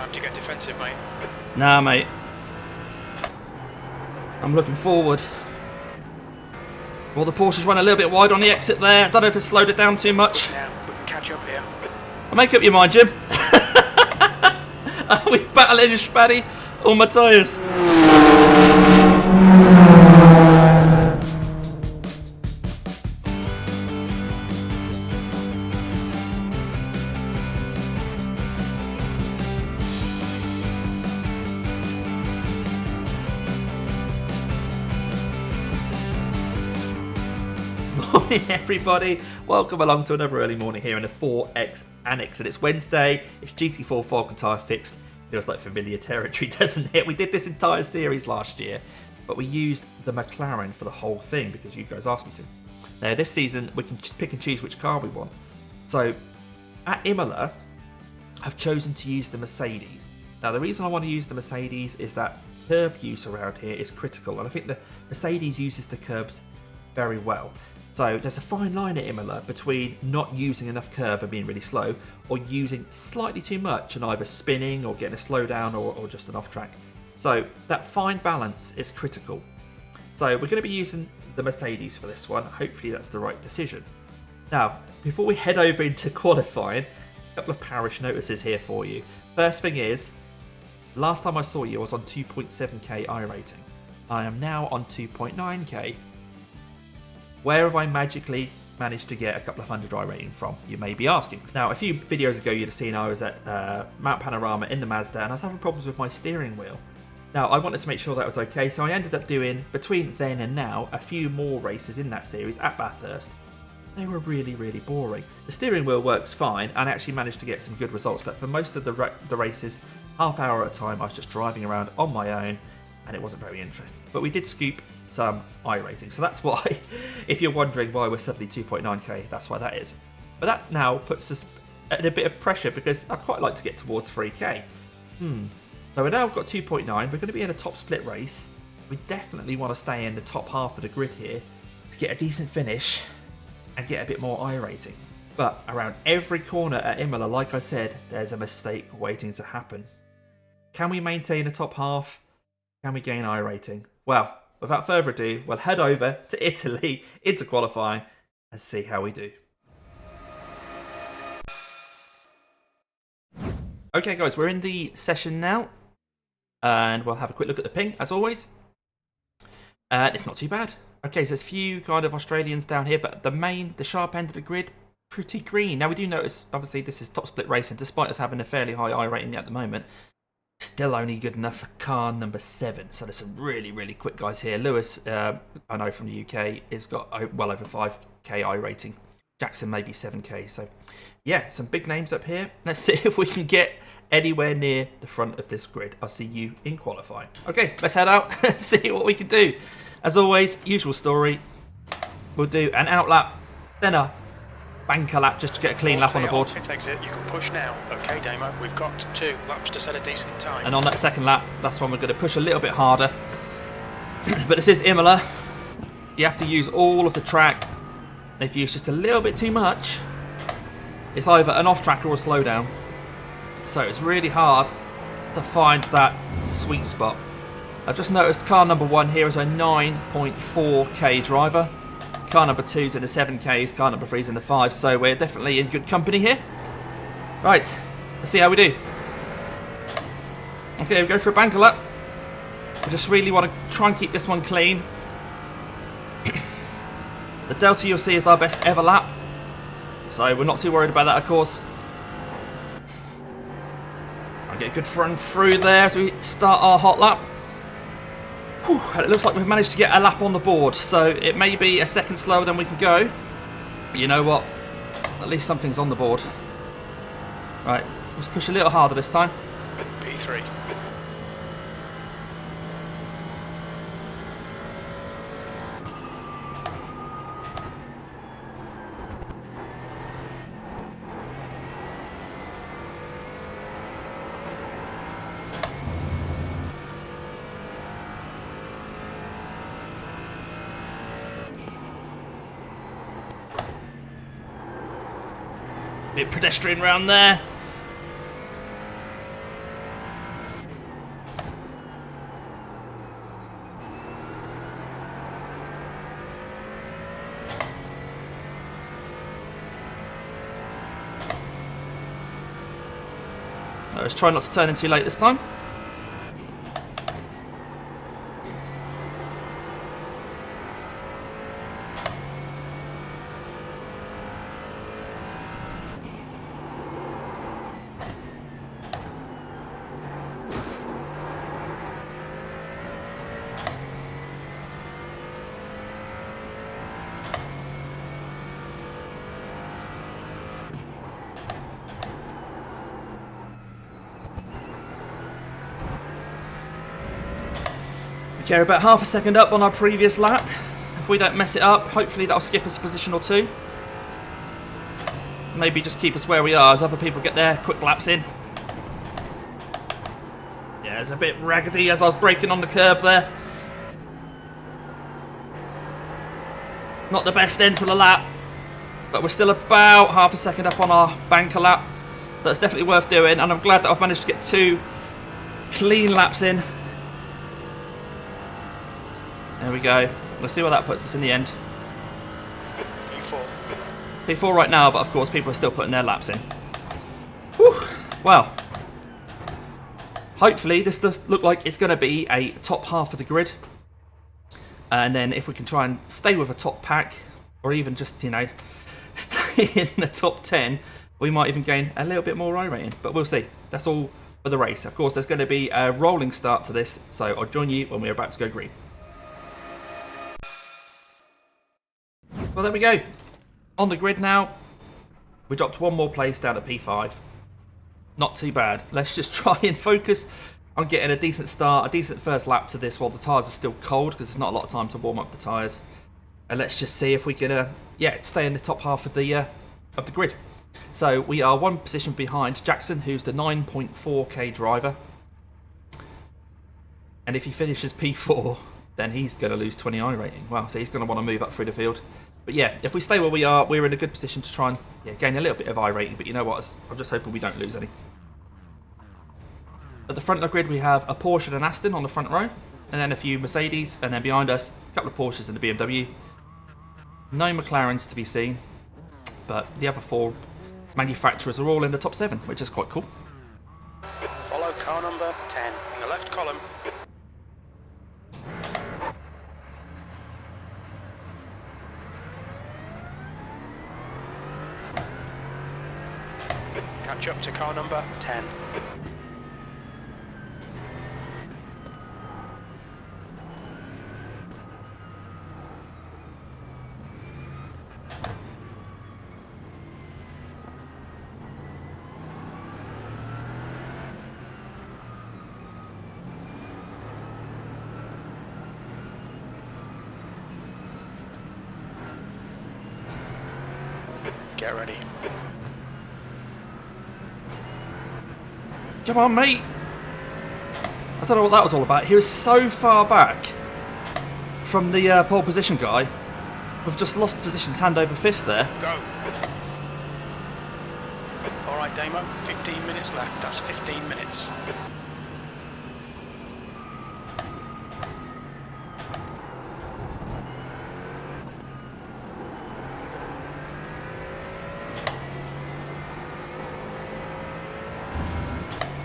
Time to get defensive, mate. Nah, mate. I'm looking forward. Well, the Porsche's run a little bit wide on the exit there. Don't know if it's slowed it down too much. Now, we can catch up here. I'll make up your mind, Jim. Are we battling Spatty on my tyres? Morning everybody, welcome along to another early morning here in the 4X Annex, and it's Wednesday. It's GT4 Falken tyre fixed. Feels like familiar territory, doesn't it? We did this entire series last year, but we used the McLaren for the whole thing because you guys asked me to. Now this season we can pick and choose which car we want. So at Imola I've chosen to use the Mercedes. Now the reason I want to use the Mercedes is that curb use around here is critical, and I think the Mercedes uses the curbs very well. So there's a fine line at Imola between not using enough curb and being really slow, or using slightly too much and either spinning or getting a slowdown or just an off track. So that fine balance is critical. So we're going to be using the Mercedes for this one. Hopefully that's the right decision. Now, before we head over into qualifying, a couple of parish notices here for you. First thing is, last time I saw you I was on 2.7k iRating. I am now on 2.9k. Where have I magically managed to get a couple of hundred iRating from, you may be asking. Now, a few videos ago you'd have seen I was at Mount Panorama in the Mazda and I was having problems with my steering wheel. Now, I wanted to make sure that was okay, so I ended up doing, between then and now, a few more races in that series at Bathurst. They were really, really boring. The steering wheel works fine and I actually managed to get some good results, but for most of the races, half hour at a time, I was just driving around on my own and it wasn't very interesting. But we did scoop some iRating, so that's why, if you're wondering why we're suddenly 2.9k, that's why that is. But that now puts us at a bit of pressure because I'd quite like to get towards 3k. So we've now got 2.9, we're going to be in a top split race. We definitely want to stay in the top half of the grid here to get a decent finish and get a bit more iRating. But around every corner at Imola, like I said, there's a mistake waiting to happen. Can we maintain a top half? Can we gain iRating? Well, without further ado, we'll head over to Italy into qualifying and see how we do. Okay guys, we're in the session now and we'll have a quick look at the ping as always. And it's not too bad. Okay, so there's a few kind of Australians down here, but the sharp end of the grid, pretty green. Now we do notice, obviously this is top split racing, despite us having a fairly high iRating at the moment. Still only good enough for car number 7. So there's some really, really quick guys here. Lewis, I know from the UK, has got well over 5k iRating. Jackson maybe 7k. So yeah, some big names up here. Let's see if we can get anywhere near the front of this grid. I'll see you in qualifying. Okay, let's head out and see what we can do. As always, usual story. We'll do an out lap, then a banker lap just to get a clean lap on the board. Exit, you can push now. Okay, Damo, we've got 2 laps to set a decent time. And on that second lap, that's when we're going to push a little bit harder. But this is Imola. You have to use all of the track. If you use just a little bit too much, it's either an off track or a slowdown. So it's really hard to find that sweet spot. I've just noticed car number 1 here is a 9.4k driver. Car number 2's in the 7Ks, car number 3's in the 5s, so we're definitely in good company here. Right, let's see how we do. Okay, we go for a banker lap. We just really want to try and keep this one clean. The delta you'll see is our best ever lap, so we're not too worried about that, of course. I'll get a good run through there as we start our hot lap. Whew, and it looks like we've managed to get a lap on the board, so it may be a second slower than we can go. But you know what? At least something's on the board. Right, let's push a little harder this time. P3. Bit pedestrian round there. Let's try not to turn in too late this time. Okay, we're about half a second up on our previous lap. If we don't mess it up, hopefully that'll skip us a position or two. Maybe just keep us where we are as other people get their quick laps in. Yeah, it's a bit raggedy as I was braking on the curb there. Not the best end to the lap, but we're still about half a second up on our banker lap. That's definitely worth doing, and I'm glad that I've managed to get 2 clean laps in. There we go. Let's see where that puts us in the end. P4. P4 right now, but of course people are still putting their laps in. Whew. Well, hopefully this does look like it's going to be a top half of the grid. And then if we can try and stay with a top pack, or even just, you know, stay in the top 10, we might even gain a little bit more iRating. But we'll see. That's all for the race. Of course, there's going to be a rolling start to this, so I'll join you when we're about to go green. Well, there we go. On the grid now. We dropped 1 more place down at P5. Not too bad. Let's just try and focus on getting a decent start, a decent first lap to this while the tyres are still cold, because there's not a lot of time to warm up the tyres. And let's just see if we can, stay in the top half of the grid. So we are 1 position behind Jackson, who's the 9.4k driver. And if he finishes P4, then he's going to lose 20 iRating. Wow, so he's going to want to move up through the field. But yeah, if we stay where we are, we're in a good position to try and gain a little bit of iRating. But you know what? I'm just hoping we don't lose any. At the front of the grid, we have a Porsche and an Aston on the front row. And then a few Mercedes. And then behind us, a couple of Porsches and a BMW. No McLarens to be seen. But the other 4 manufacturers are all in the top 7, which is quite cool. Follow car number 10 in the left column. Catch up to car number 10. Get ready. Come on, mate. I don't know what that was all about. He was so far back from the pole position guy. We've just lost positions hand over fist there. Go. All right, Damo. 15 minutes left. That's 15 minutes.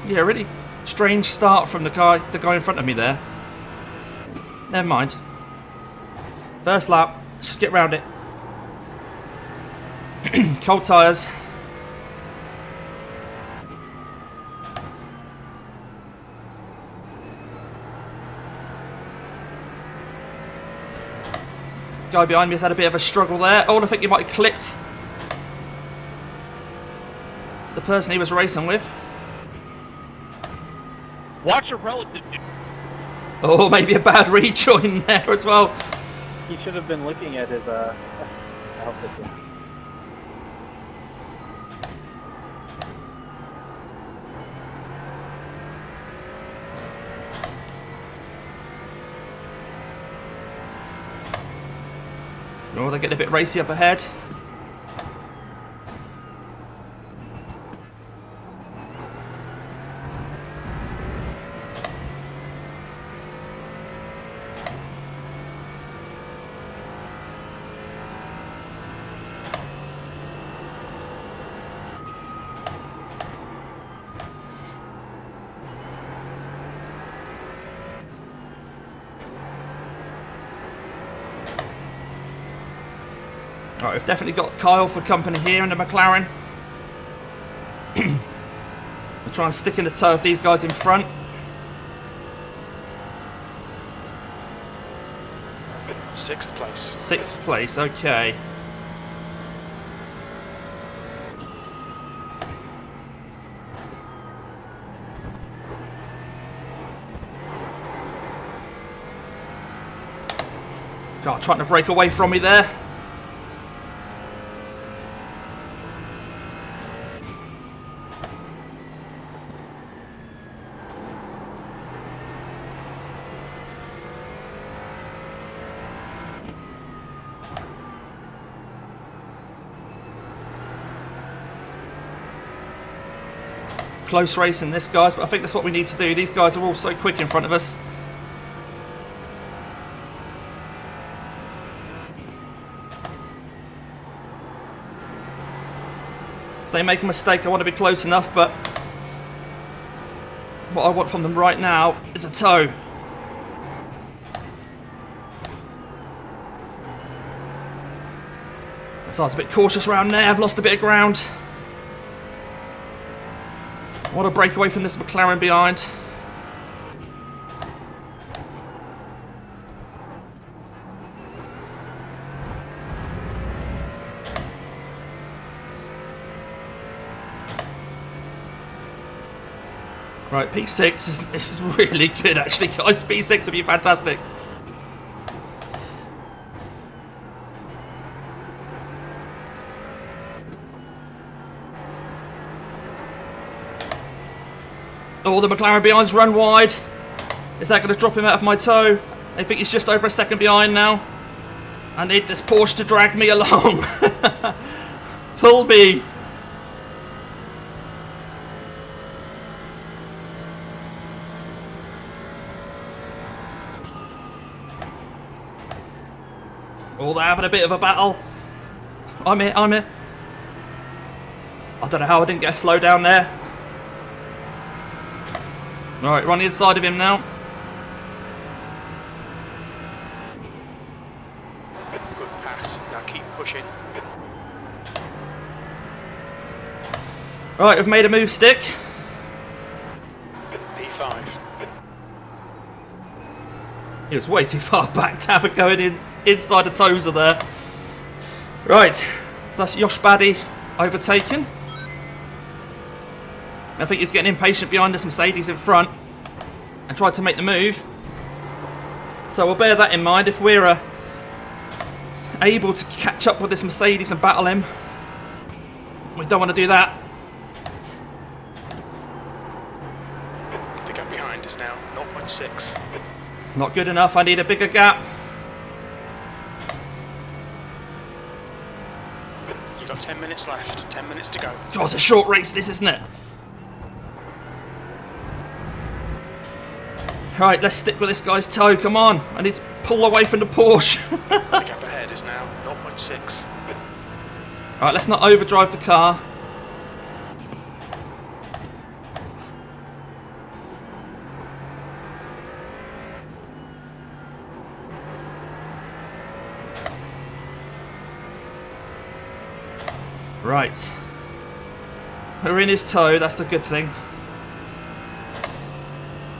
Yeah, really strange start from the guy in front of me there. Never mind. First lap, let's just get round it. Cold tyres. Guy behind me has had a bit of a struggle there. Oh, I think he might have clipped the person he was racing with. Watch your relative. Oh, maybe a bad rejoin there as well. He should have been looking at his outfit. Oh, they're getting a bit racy up ahead. Right, we've definitely got Kyle for company here in the McLaren. We'll try and stick in the toe of these guys in front. Sixth place. Sixth place, okay. God, trying to break away from me there. Close racing this, guys, but I think that's what we need to do. These guys are all so quick in front of us. If they make a mistake, I want to be close enough, but what I want from them right now is a toe. So I was a bit cautious around there. I've lost a bit of ground. I want to break away from this McLaren behind. Right, P6 is really good actually, guys. P6 would be fantastic. Oh, the McLaren behind's run wide. Is that going to drop him out of my toe? I think he's just over a second behind now. I need this Porsche to drag me along. Pull me. Oh, they're having a bit of a battle. I'm here. I don't know how I didn't get a slow down there. Alright, we're on the inside of him now. Good pass. Now keep pushing. Right, we've made a move stick. P5. He was way too far back to have it going inside the toes of there. Right, so that's Josh Baddy overtaken. I think he's getting impatient behind this Mercedes in front and tried to make the move. So we'll bear that in mind. If we're able to catch up with this Mercedes and battle him, we don't want to do that. The gap behind is now 0.6. Not good enough. I need a bigger gap. You've got 10 minutes left. 10 minutes to go. God, it's a short race this, isn't it? Right, let's stick with this guy's toe. Come on. I need to pull away from the Porsche. The gap ahead is now 0.6. Alright, let's not overdrive the car. Right. We're in his toe, that's the good thing.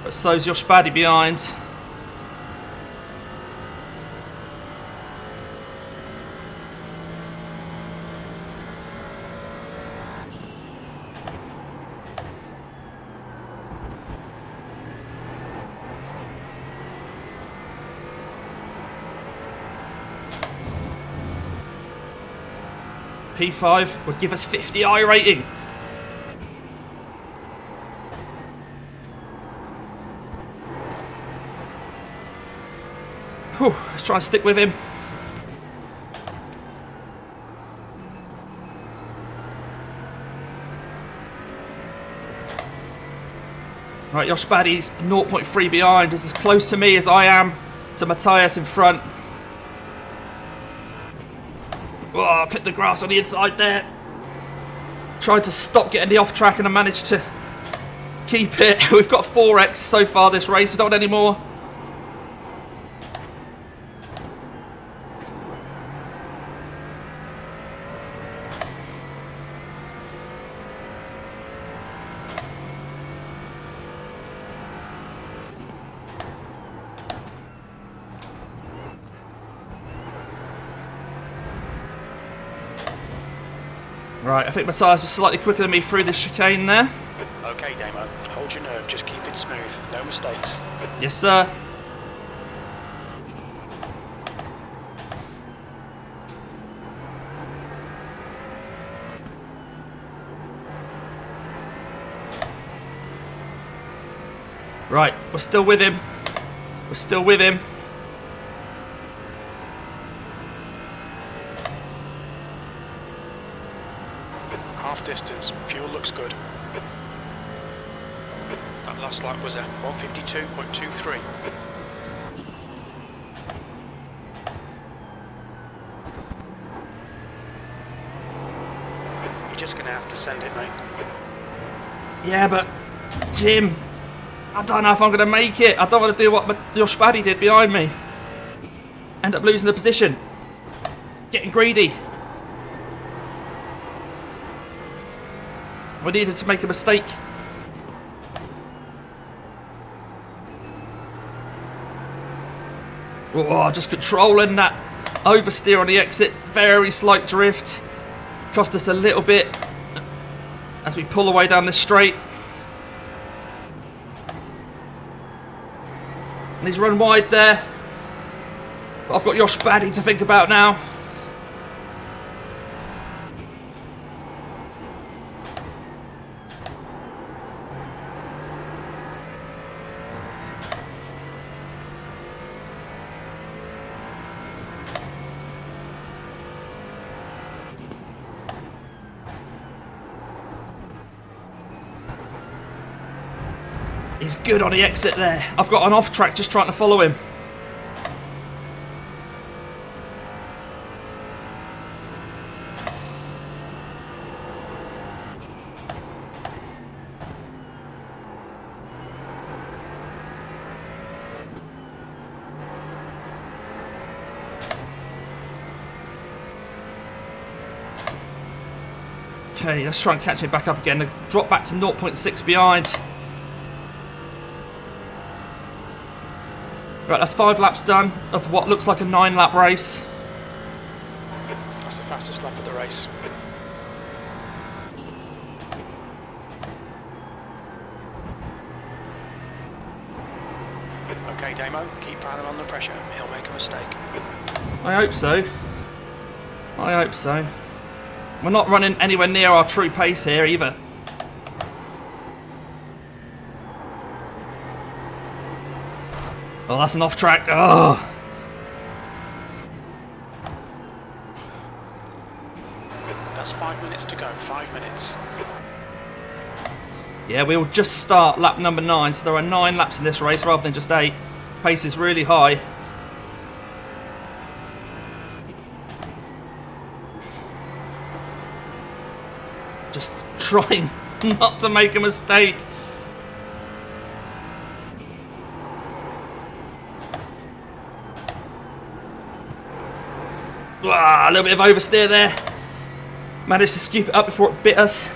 But so's Josh Baddy behind. P5 would give us 50 iRating. Whew, let's try and stick with him. Right, Josh Baddy's 0.3 behind. Is as close to me as I am to Matthias in front. Oh, clipped the grass on the inside there. Tried to stop getting the off track and I managed to keep it. We've got 4x so far this race. We don't want any more. Right, I think my tyres were slightly quicker than me through this chicane there. Okay, Damo. Hold your nerve. Just keep it smooth. No mistakes. Yes, sir. Right, we're still with him. We're still with him. Half distance. Fuel looks good. That last lap was at 152.23. You're just going to have to send it, mate. Yeah, but Jim, I don't know if I'm going to make it. I don't want to do what your Spaddy did behind me. End up losing the position. Getting greedy. We needed to make a mistake. Oh, just controlling that oversteer on the exit. Very slight drift. Cost us a little bit as we pull away down this straight. And he's run wide there. But I've got Josh Baddy to think about now. He's good on the exit there. I've got an off track just trying to follow him. Okay, let's try and catch it back up again. Drop back to 0.6 behind. Right, that's 5 laps done of what looks like a 9-lap race. That's the fastest lap of the race. Okay, Damo, keep piling on the pressure. He'll make a mistake. I hope so. I hope so. We're not running anywhere near our true pace here either. Oh, that's an off track. Oh. That's 5 minutes to go. 5 minutes. Yeah, we'll just start lap number 9, so there are 9 laps in this race rather than just 8. Pace is really high. Just trying not to make a mistake. A little bit of oversteer there. Managed to scoop it up before it bit us.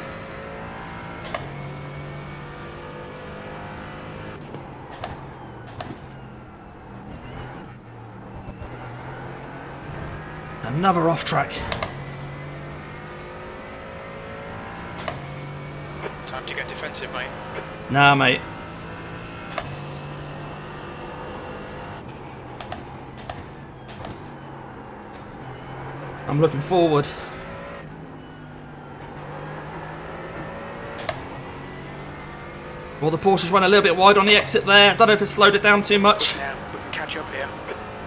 Another off track. Time to get defensive, mate. Nah, mate. I'm looking forward. Well, the Porsche's run a little bit wide on the exit there. I don't know if it's slowed it down too much. Now, we can catch up here.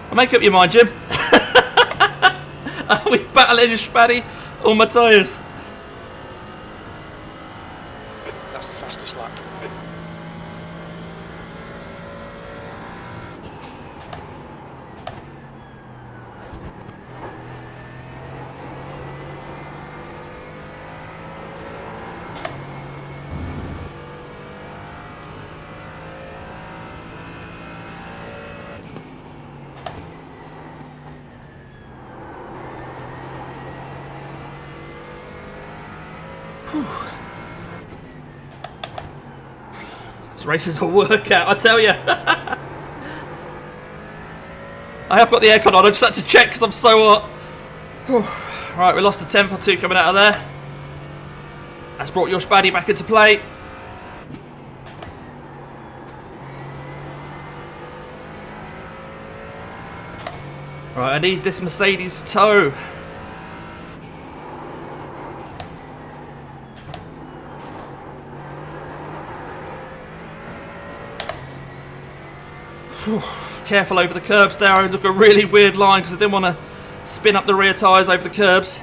I'll make up your mind, Jim. Are we battling your Spaddy on my tyres? That's the fastest lap. This race is a workout, I tell you. I have got the aircon on, I just had to check because I'm so hot. Right, we lost a tenth or two coming out of there. That's brought your Spatty back into play. Right, I need this Mercedes toe. Careful over the curbs there. I look a really weird line because I didn't want to spin up the rear tyres over the curbs.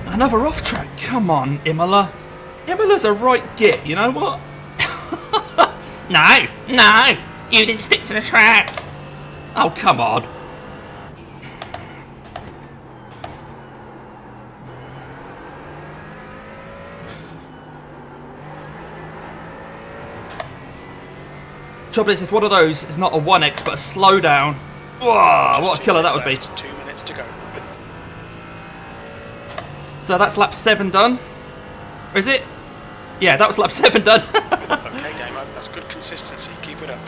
Another off track. Come on, Imola. Imola's a right git, you know what? No, you didn't stick to the track. Oh, come on. Trouble is, if one of those is not a 1x but a slowdown, whoa, what a killer that would be. 2 minutes to go. So that's lap 7 done. Or is it? Yeah, that was lap 7 done. Okay, Damo, that's good consistency. Keep it up.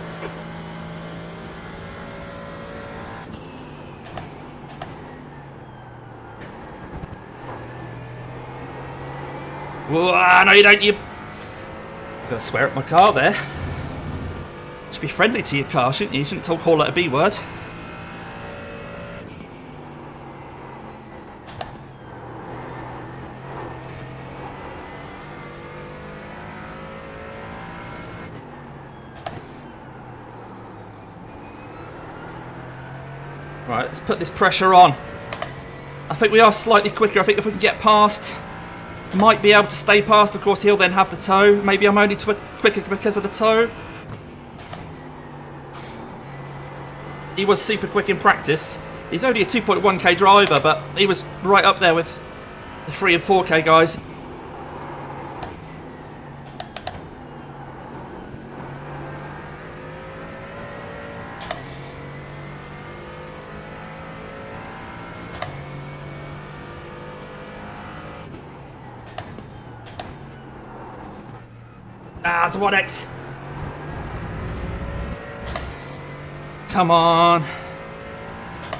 Whoa, no, you don't. I'm gonna swear at my car there. Should be friendly to your car, shouldn't you? You shouldn't call it a B word. Right, let's put this pressure on. I think we are slightly quicker. I think if we can get past, might be able to stay past. Of course, he'll then have the toe. Maybe I'm only quicker because of the toe. He was super quick in practice. He's only a 2.1k driver, but he was right up there with the 3 and 4k guys. Ah, it's a 1x. Come on.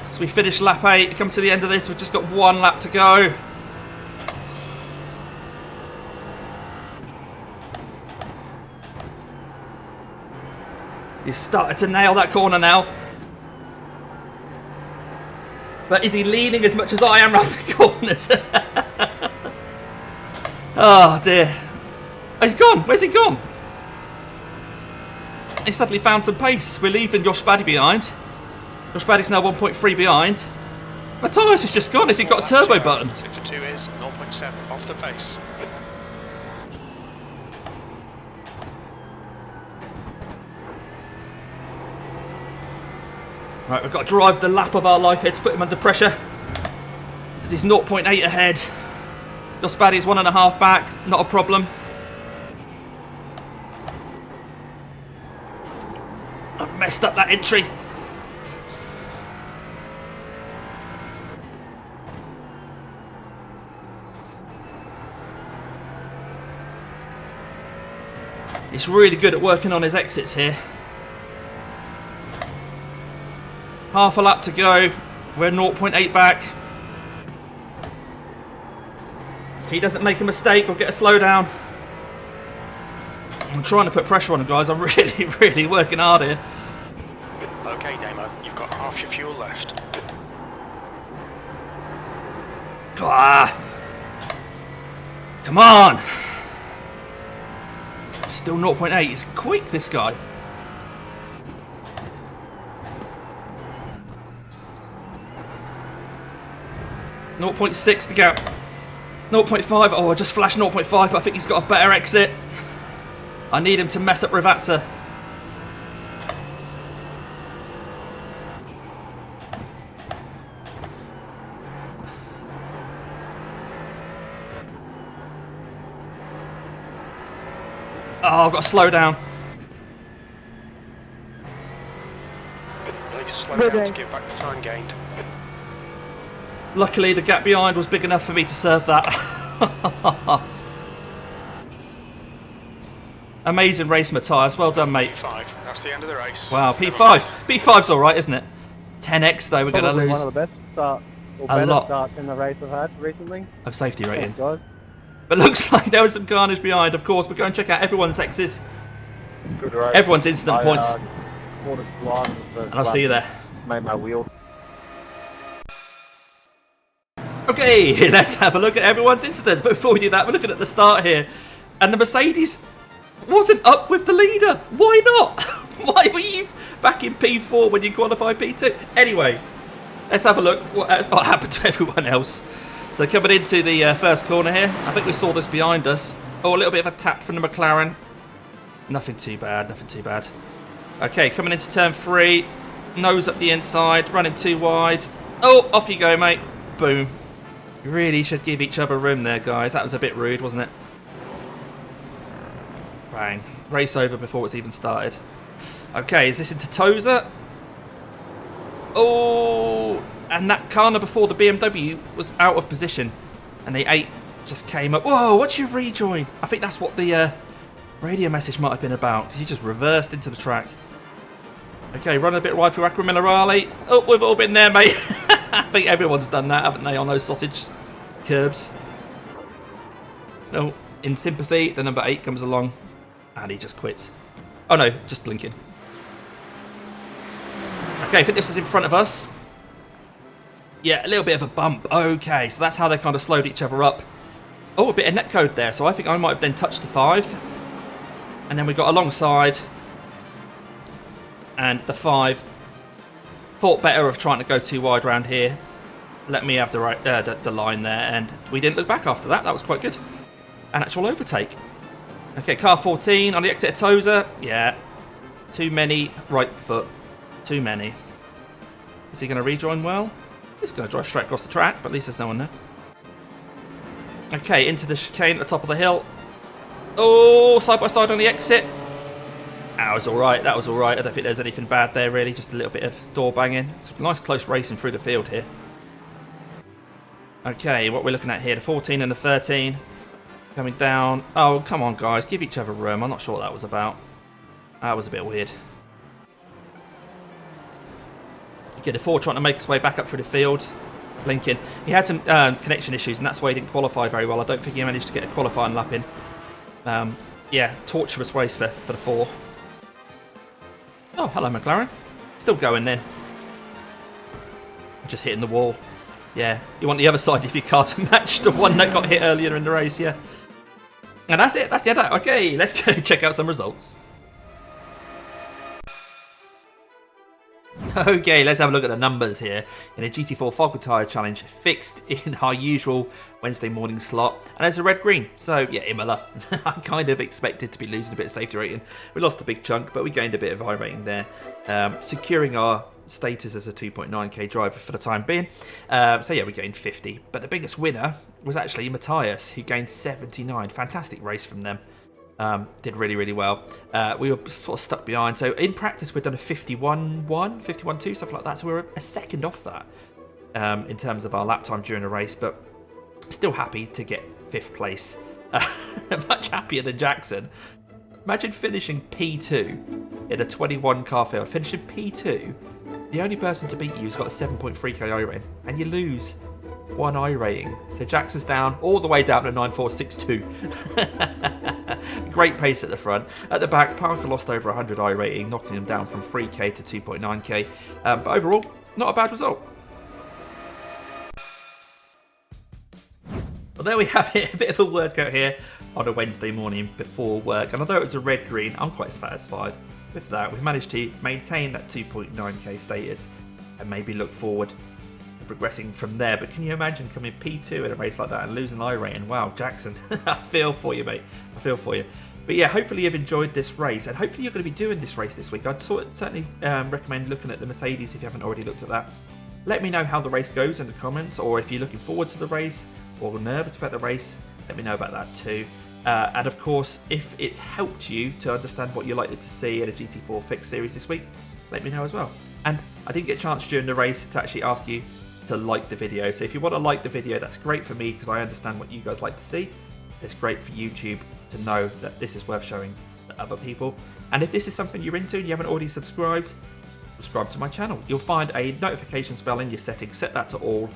As we finish lap 8, come to the end of this, we've just got 1 lap to go. He's started to nail that corner now. But is he leaning as much as I am around the corners? Oh dear. He's gone. Where's he gone? He suddenly found some pace. We're leaving Josh Baddy behind. Josh Baddy's now 1.3 behind. Matthias has just gone. Has he got a turbo button? Sector 2 is 0.7 off the pace. Right, we've got to drive the lap of our life here to put him under pressure. Because he's 0.8 ahead. Josh Baddy's 1.5 back. Not a problem. I've messed up that entry. He's really good at working on his exits here. Half a lap to go. We're 0.8 back. If he doesn't make a mistake, we'll get a slowdown. I'm trying to put pressure on him, guys. I'm really working hard here. Okay, Damo, you've got half your fuel left. Ah. Come on. Still 0.8. He's quick, this guy. .6 the gap. 0.5. Oh, I just flashed 0.5, but I think he's got a better exit. I need him to mess up Rivatsa. Oh, I've got to slow down. I need to slow down to give back the time gained. Luckily, the gap behind was big enough for me to serve that. Amazing race, Matthias. Well done, mate. P5, that's the end of the race. Wow, P5. P5's alright, isn't it? 10x, though, we're going to Probably lose. one of the best start Or A better lot. starts in the race I've had recently. of safety Oh rating. god. But looks like there was some carnage behind. Of course, we're going to check out everyone's X's. Good race. Everyone's instant points. Quarter slide And I'll see you there. Made my wheel. Okay, let's have a look at everyone's incidents. But before we do that, we're looking at the start here. And the Mercedes wasn't up with the leader. Why not? Why were you back in P4 when you qualified P2? Anyway, let's have a look what happened to everyone else. So coming into the first corner here, I think we saw this behind us. Oh, a little bit of a tap from the McLaren. Nothing too bad, nothing too bad. Okay, coming into turn 3. Nose up the inside, running too wide. Oh, off you go, mate. Boom. You really should give each other room there, guys. That was a bit rude, wasn't it? Bang. Race over before it's even started. Okay, is this into Tozer? Oh, and that corner before the BMW was out of position. And the 8 just came up. Whoa, what's your rejoin? I think that's what the radio message might have been about. Because he just reversed into the track. Okay, running a bit wide for Acqua Minerale. Oh, we've all been there, mate. I think everyone's done that, haven't they, on those sausage curbs. Oh, in sympathy, the number 8 comes along. And he just quits. Oh no, just blinking. Okay, I think this is in front of us. Yeah, a little bit of a bump. Okay, so that's how they kind of slowed each other up. Oh, a bit of netcode there. So I think I might have then touched the 5. And then we got alongside. And the 5 thought better of trying to go too wide around here. Let me have the right the line there. And we didn't look back after that. That was quite good. An actual overtake. Okay, car 14 on the exit of Tozer. Yeah. Too many right foot. Too many. Is he going to rejoin well? He's going to drive straight across the track, but at least there's no one there. Okay, into the chicane at the top of the hill. Oh, side by side on the exit. That was alright, that was alright. I don't think there's anything bad there, really. Just a little bit of door banging. It's a nice close racing through the field here. Okay, what we're looking at here, the 14 and the 13. Coming down. Oh, come on, guys. Give each other room. I'm not sure what that was about. That was a bit weird. Okay, the 4 trying to make his way back up through the field. Blinking. He had some connection issues, and that's why he didn't qualify very well. I don't think he managed to get a qualifying lap in. Yeah, torturous race for the 4. Oh, hello, McLaren. Still going then. Just hitting the wall. Yeah, you want the other side of your car to match the one that got hit earlier in the race, yeah. And that's it, that's the end. Okay, let's go check out some results. Okay, let's have a look at the numbers here in a GT4 Falken tyre challenge, fixed in our usual Wednesday morning slot. And there's a red-green, so yeah, Imola. I kind of expected to be losing a bit of safety rating. We lost a big chunk, but we gained a bit of iRating there, securing our status as a 2.9k driver for the time being. So yeah, we gained 50. But the biggest winner was actually Matthias, who gained 79. Fantastic race from them. Did really, really well. We were sort of stuck behind. So in practice, we've done a 51-1, 51-2, something like that. So we were a second off that in terms of our lap time during the race. But still happy to get 5th place. Much happier than Jackson. Imagine finishing P2 in a 21 car field. Finishing P2, the only person to beat you has got a 7.3k iRating. And you lose 1 iRating. So Jackson's down all the way down to 9462. Great pace at the front. At the back, Parker lost over 100 iRating, knocking him down from 3k to 2.9k. But overall, not a bad result. Well, there we have it. A bit of a workout here on a Wednesday morning before work. And although it was a red-green, I'm quite satisfied with that. We've managed to maintain that 2.9k status and maybe look forward to progressing from there. But can you imagine coming P2 in a race like that and losing iRating? Wow, Jackson, I feel for you, mate. I feel for you. But yeah, hopefully you've enjoyed this race, and hopefully you're going to be doing this race this week. I'd certainly recommend looking at the Mercedes if you haven't already looked at that. Let me know how the race goes in the comments, or if you're looking forward to the race or nervous about the race, let me know about that too. And of course, if it's helped you to understand what you're likely to see in a GT4 Fixed series this week, let me know as well. And I didn't get a chance during the race to actually ask you to like the video. So if you want to like the video, that's great for me because I understand what you guys like to see. It's great for YouTube to know that this is worth showing to other people. And if this is something you're into and you haven't already subscribed, subscribe to my channel. You'll find a notification bell in your settings, set that to all,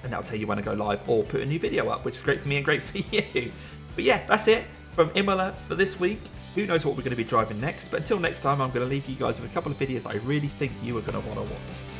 and that'll tell you when I go live or put a new video up, which is great for me and great for you. But yeah, that's it from Imola for this week. Who knows what we're going to be driving next, but until next time, I'm going to leave you guys with a couple of videos I really think you are going to want to watch.